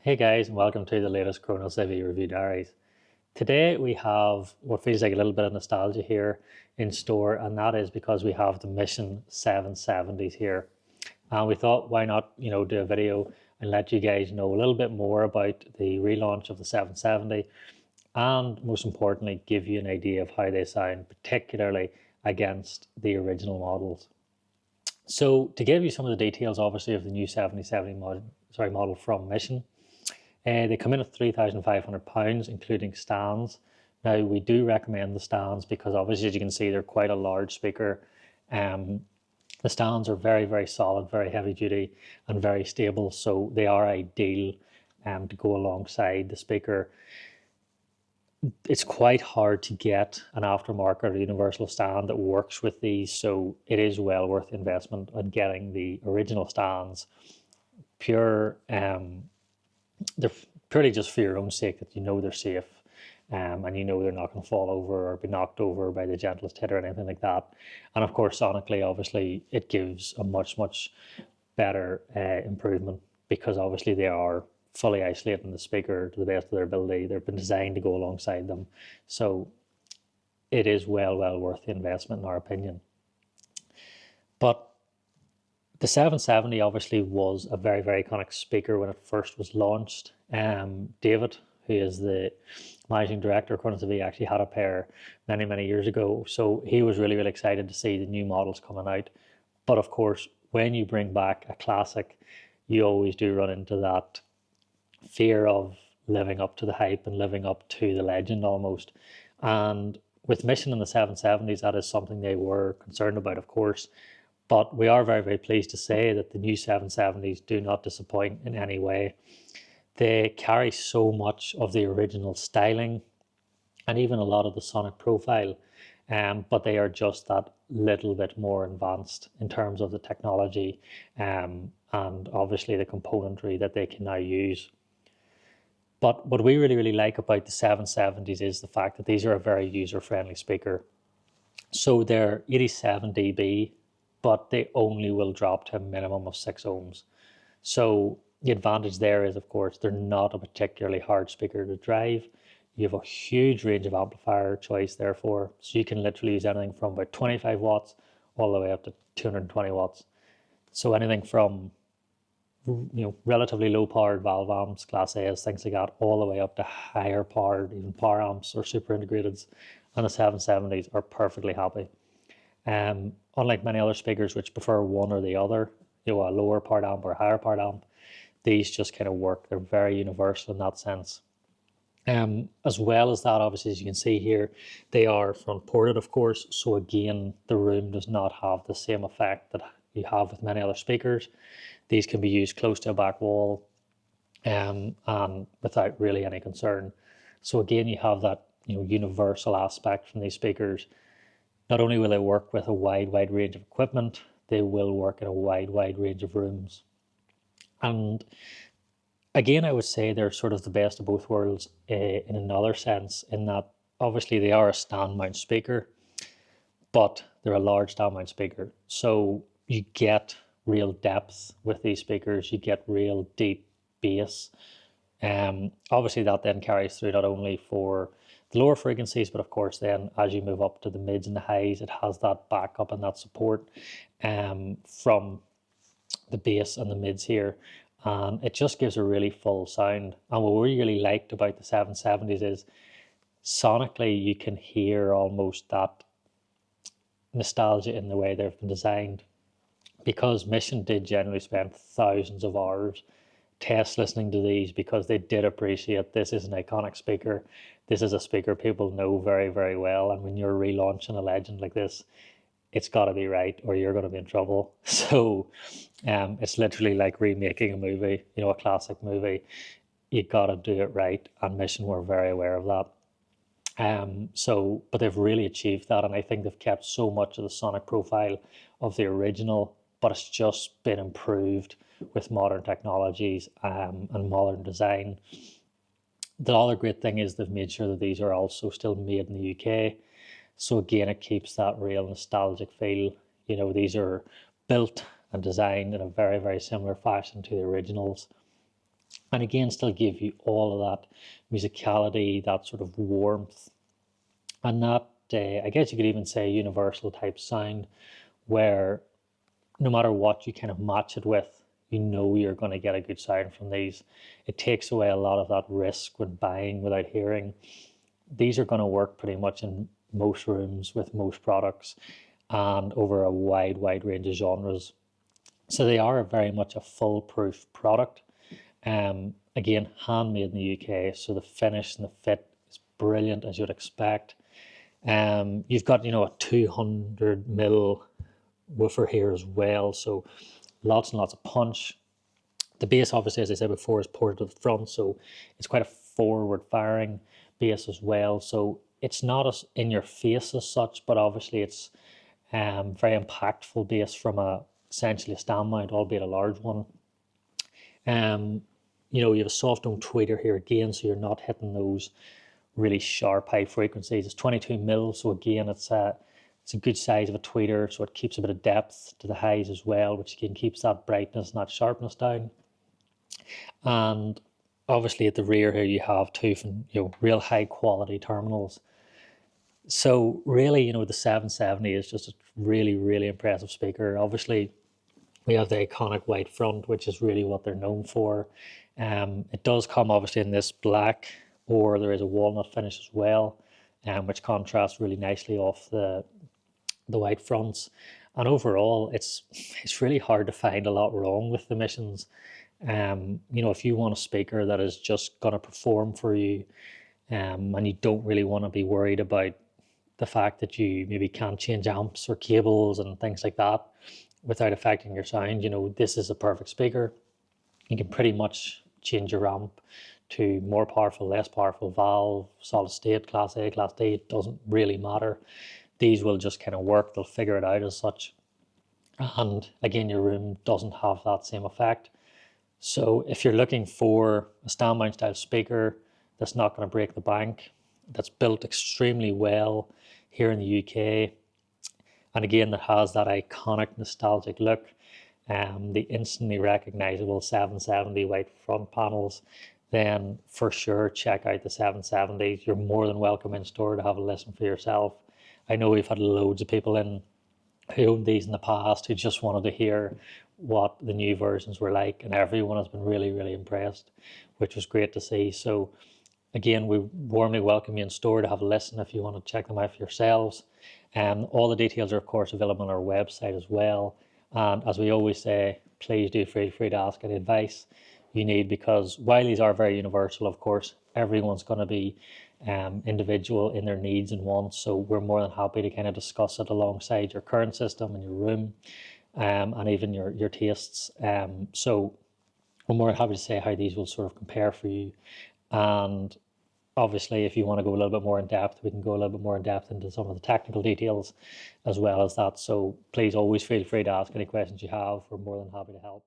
Hey guys, and welcome to the latest Chrono Civvy Review Diaries. Today we have what feels like a little bit of nostalgia here in store, and that is because we have the Mission 770s here. And we thought, why not, do a video and let you guys know a little bit more about the relaunch of the 770, and most importantly, give you an idea of how they sound, particularly against the original models. So to give you some of the details, obviously, of the new 7070 model from Mission. They come in at £3,500, including stands. Now, we do recommend the stands because obviously, as you can see, they're quite a large speaker. The stands are very, very solid, very heavy duty, and very stable. So they are ideal to go alongside the speaker. It's quite hard to get an aftermarket or universal stand that works with these. So it is well worth the investment on getting the original stands. They're purely just for your own sake, that you know they're safe, and you know they're not going to fall over or be knocked over by the gentlest hit or anything like that. And of course, sonically, obviously, it gives a much better improvement because obviously they are fully isolating the speaker to the best of their ability. They've been designed to go alongside them, so it is well worth the investment in our opinion. But the 770 obviously was a very, very iconic speaker when it first was launched. David, who is the managing director of Chrono Civvy, actually had a pair many years ago. So he was really excited to see the new models coming out. But of course, when you bring back a classic, you always do run into that fear of living up to the hype and living up to the legend almost. And with Mission in the 770s, that is something they were concerned about, of course. But we are very pleased to say that the new 770s do not disappoint in any way. They carry so much of the original styling and even a lot of the sonic profile, but they are just that little bit more advanced in terms of the technology and obviously the componentry that they can now use. But what we really like about the 770s is the fact that these are a very user-friendly speaker. So they're 87 dB, but they only will drop to a minimum of 6 ohms. So the advantage there is, of course, they're not a particularly hard speaker to drive. You have a huge range of amplifier choice, therefore, so you can literally use anything from about 25 watts all the way up to 220 watts. So anything from relatively low powered valve amps, class A's, things like that, all the way up to higher powered, even power amps or super integrateds, and the 770s are perfectly happy. Unlike many other speakers which prefer one or the other, a lower powered amp or a higher powered amp, these just kind of work. They're very universal in that sense. As well as that, obviously, as you can see here, they are front ported, of course. So again, the room does not have the same effect that you have with many other speakers. These can be used close to a back wall and without really any concern. So again, you have that universal aspect from these speakers. Not only will they work with a wide range of equipment, they will work in a wide range of rooms. And again, I would say they're sort of the best of both worlds in another sense, in that obviously they are a stand mount speaker, but they're a large stand mount speaker. So you get real depth with these speakers, you get real deep bass. Obviously that then carries through not only for the lower frequencies, but of course then as you move up to the mids and the highs, it has that backup and that support from the bass and the mids here. And it just gives a really full sound. And what we really liked about the 770s is sonically you can hear almost that nostalgia in the way they've been designed, because Mission did generally spend thousands of hours test listening to these, because they did appreciate this is an iconic speaker. This is a speaker people know very well, and when you're relaunching a legend like this, it's got to be right or you're going to be in trouble. So it's literally like remaking a movie, a classic movie. You got to do it right, and Mission were very aware of that. But they've really achieved that, and I think they've kept so much of the sonic profile of the original, but it's just been improved with modern technologies and modern design. The other great thing is they've made sure that these are also still made in the UK. So again, it keeps that real nostalgic feel. These are built and designed in a very similar fashion to the originals. and again still give you all of that musicality, that sort of warmth, and that I guess you could even say universal type sound, where no matter what you kind of match it with, you know you're going to get a good sound from these. It takes away a lot of that risk when buying without hearing. These are going to work pretty much in most rooms with most products and over a wide range of genres. So they are very much a foolproof product. Again, handmade in the UK, so the finish and the fit is brilliant as you'd expect. You've got, a 200 mil woofer here as well, so lots and lots of punch. The bass, obviously, as I said before, is ported to the front, so it's quite a forward-firing bass as well. So it's not as in your face as such, but obviously it's very impactful bass from essentially a stand mount, albeit a large one. You have a soft tone tweeter here again, so you're not hitting those really sharp high frequencies. It's 22 mil, so again, it's a good size of a tweeter, so it keeps a bit of depth to the highs as well, which again keeps that brightness and that sharpness down. And obviously at the rear here you have two real high quality terminals. So really, the 770 is just a really impressive speaker. Obviously we have the iconic white front, which is really what they're known for. It does come obviously in this black, or there is a walnut finish as well, which contrasts really nicely off the white fronts. And overall, it's really hard to find a lot wrong with the Missions. If you want a speaker that is just going to perform for you, and you don't really want to be worried about the fact that you maybe can't change amps or cables and things like that without affecting your sound, this is a perfect speaker. You can pretty much change your amp to more powerful, less powerful, valve, solid state, class A, class D, it doesn't really matter. These will just kind of work, they'll figure it out as such. And again, your room doesn't have that same effect. So if you're looking for a stand mount style speaker that's not going to break the bank, that's built extremely well here in the UK, and again that has that iconic nostalgic look, the instantly recognizable 770 white front panels, then for sure check out the 770. You're more than welcome in store to have a listen for yourself. I know we've had loads of people in who owned these in the past who just wanted to hear what the new versions were like, and everyone has been really impressed, which was great to see. So again, we warmly welcome you in store to have a listen if you want to check them out for yourselves. All the details are of course available on our website as well, and as we always say, please do feel free to ask any advice you need, because while these are very universal, of course everyone's going to be individual in their needs and wants, so we're more than happy to kind of discuss it alongside your current system and your room, and even your tastes. So we're more than happy to say how these will sort of compare for you. And obviously if you want to go a little bit more in depth, we can go a little bit more in depth into some of the technical details as well as that. So please always feel free to ask any questions you have. We're more than happy to help.